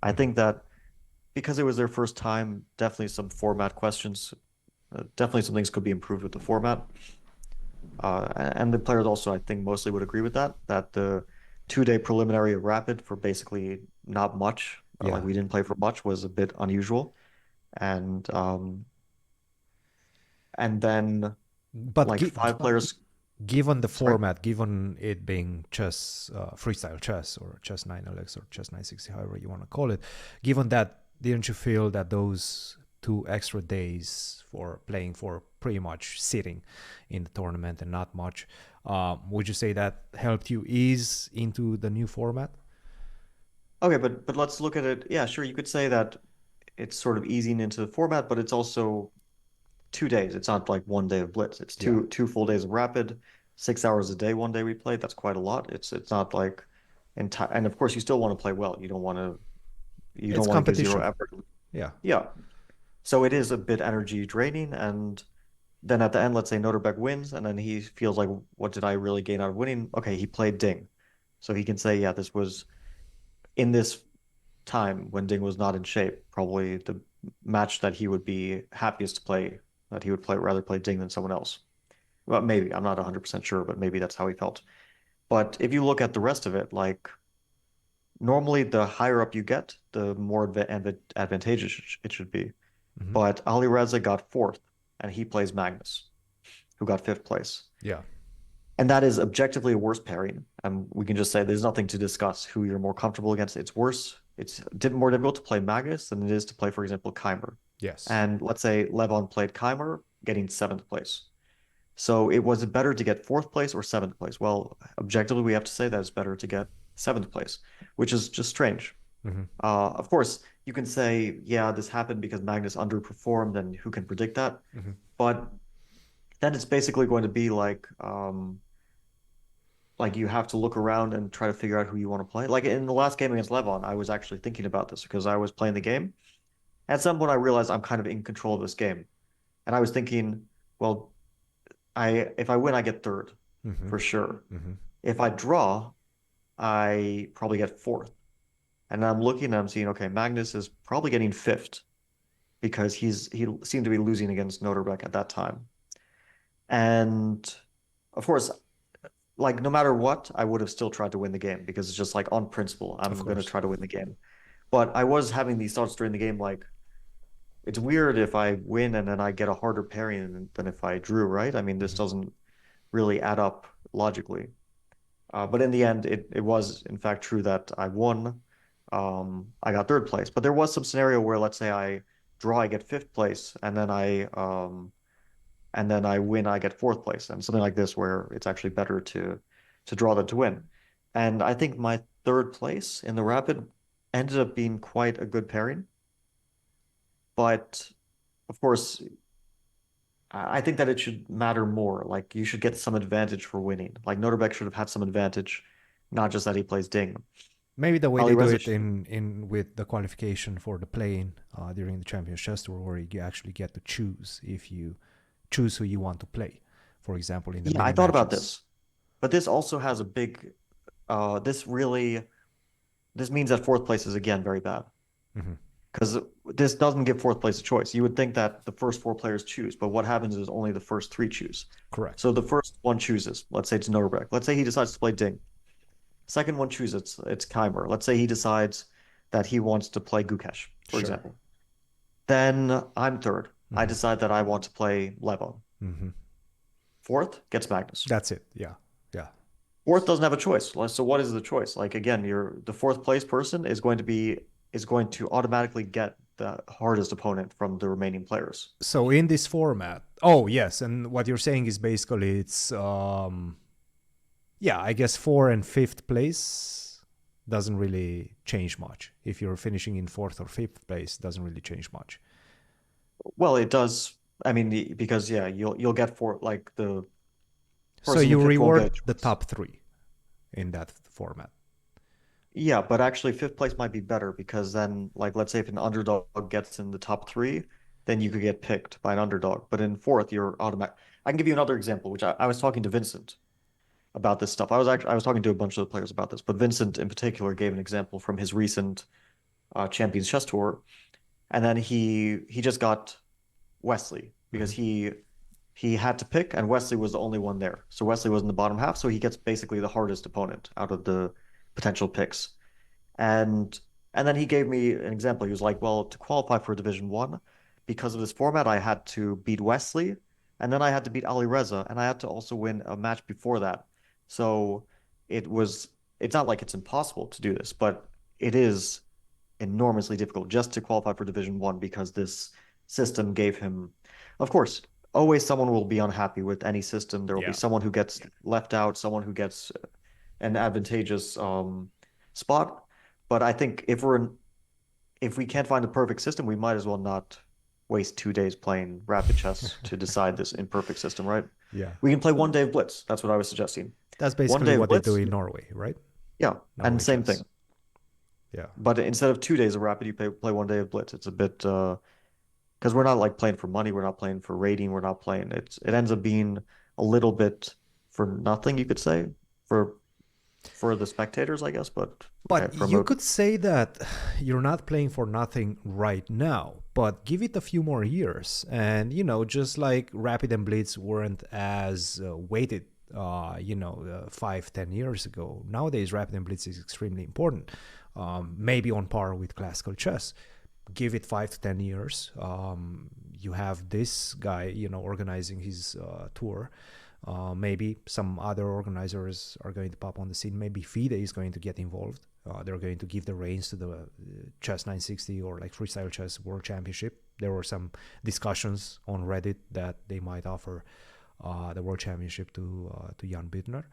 I Mhm. think that because it was their first time, definitely some format questions, definitely some things could be improved with the format. And the players also, I think, mostly would agree with that, that the 2 day preliminary of Rapid for basically not much, like Yeah. we didn't play for much, was a bit unusual. And and then But like five players, given the sorry. format, given it being chess, freestyle chess, or chess 9LX, or chess 960, however you want to call it, given that, didn't you feel that those 2 extra days for playing, for pretty much sitting in the tournament and not much, would you say that helped you ease into the new format? Okay, but let's look at it. Yeah, sure, you could say that it's sort of easing into the format, but it's also 2 days. It's not like one day of blitz. It's Yeah. two full days of rapid, 6 hours a day. One day we played. That's quite a lot. It's not like entire. And of course, you still want to play well. You It's don't want to give zero competition. effort. Yeah. Yeah. So it is a bit energy draining. And then at the end, let's say Noterbeck wins, and then he feels like, what did I really gain out of winning? Okay, he played Ding, so he can say, yeah, this was in this time when Ding was not in shape, probably the match that he would be happiest to play, that he would play rather play Ding than someone else. Well, maybe. I'm not 100% sure, but maybe that's how he felt. But if you look at the rest of it, like normally the higher up you get, the more advantageous it should be. Hmm. But Ali Reza got fourth, and he plays Magnus, who got fifth place. Yeah. And that is objectively a worse pairing. And we can just say there's nothing to discuss who you're more comfortable against. It's worse. It's more difficult to play Magnus than it is to play, for example, Keimer. Yes. And let's say Levon played Keimer, getting seventh place. So it was better to get fourth place or seventh place. Well, objectively, we have to say that it's better to get seventh place, which is just strange. Hmm. Of course, you can say, yeah, this happened because Magnus underperformed, and who can predict that? Hmm. But then it's basically going to be like you have to look around and try to figure out who you want to play. Like in the last game against Levon, I was actually thinking about this because I was playing the game. At some point, I realized I'm kind of in control of this game, and I was thinking, well, I if I win, I get third Hmm. for sure. Hmm. If I draw, I probably get fourth. And I'm looking and I'm seeing, okay, Magnus is probably getting fifth because he seemed to be losing against Noterbeck at that time. And of course, like no matter what, I would have still tried to win the game because it's just like on principle, Of I'm gonna course. try to win the game. But I was having these thoughts during the game, like it's weird if I win and then I get a harder pairing than if I drew, right? I mean, this Hmm. doesn't really add up logically. But in the end, it was in fact true that I won. I got third place, but there was some scenario where let's say I draw, I get fifth place, and then I win, I get fourth place, and something like this where it's actually better to draw than to win. And I think my third place in the rapid ended up being quite a good pairing, but of course, I think that it should matter more. Like you should get some advantage for winning. Like Noterbeck should have had some advantage, not just that he plays Ding. Maybe the way Ali they do Reza it should, in with the qualification for the play-in, during the Champions Chess Tour, where you actually get to choose if you choose who you want to play. For example, in the yeah, I mini thought about matches. this, but this also has a big, this really, this means that fourth place is again very bad Hmm. because this doesn't give fourth place a choice. You would think that the first four players choose, but what happens is only the first three choose. Correct. So the first one chooses. Let's say it's Norbek. Let's say he decides to play Ding. Second one chooses it's Keimer. Let's say he decides that he wants to play Gukesh, for Sure. example. Then I'm third. I Hmm. decide that I want to play Levo. Hmm. Fourth gets Magnus. That's it. Yeah. Yeah. Fourth doesn't have a choice. So what is the choice? Like again, the fourth place person is going to automatically get the hardest opponent from the remaining players. So in this format, oh yes, and what you're saying is basically it's yeah, I guess 4th and 5th place doesn't really change much. If you're finishing in 4th or 5th place, doesn't really change much. Well, it does. I mean, because yeah, you'll get four like the So person in you fifth won't get a reward the choice. top three in that format. Yeah, but actually fifth place might be better because then like let's say if an underdog gets in the top three, then you could get picked by an underdog. But in fourth, you're automatic. I can give you another example, which I was talking to Vincent about this stuff. I was talking to a bunch of the players about this, but Vincent in particular gave an example from his recent Champions Chess Tour, and then he just got Wesley because Mhm. he had to pick, and Wesley was the only one there. So Wesley was in the bottom half, so he gets basically the hardest opponent out of the potential picks. And and then he gave me an example. He was like, well, to qualify for Division One, because of this format, I had to beat Wesley, and then I had to beat Ali Reza, and I had to also win a match before that. So it was it's not like it's impossible to do this, but it is enormously difficult just to qualify for Division One because this system gave him, of course, always someone will be unhappy with any system. There will be Yeah. someone who gets left out, someone who gets an advantageous spot. But I think if we can't find the perfect system, we might as well not waste 2 days playing rapid chess to decide this imperfect system, right? Yeah. We can play one day of Blitz. That's what I was suggesting. That's One basically day of what they do Blitz, in Norway, right? yeah, and Norway same chess. thing. Yeah. But instead of 2 days of rapid, you play one day of Blitz. It's a bit because we're not like playing for money, we're not playing for rating, we're not playing it ends up being a little bit for nothing, you could say, for for the spectators, I guess, but But you from could say that you're not playing for nothing right now, but give it a few more years. And, just like Rapid and Blitz weren't as weighted, 5, 10 years ago, nowadays Rapid and Blitz is extremely important, maybe on par with classical chess. Give it 5 to 10 years. You have this guy, organizing his tour. Maybe some other organizers are going to pop on the scene. Maybe FIDE is going to get involved. They're going to give the reins to the Chess 960 or like Freestyle Chess World Championship. There were some discussions on Reddit that they might offer the World Championship to Jan Bittner.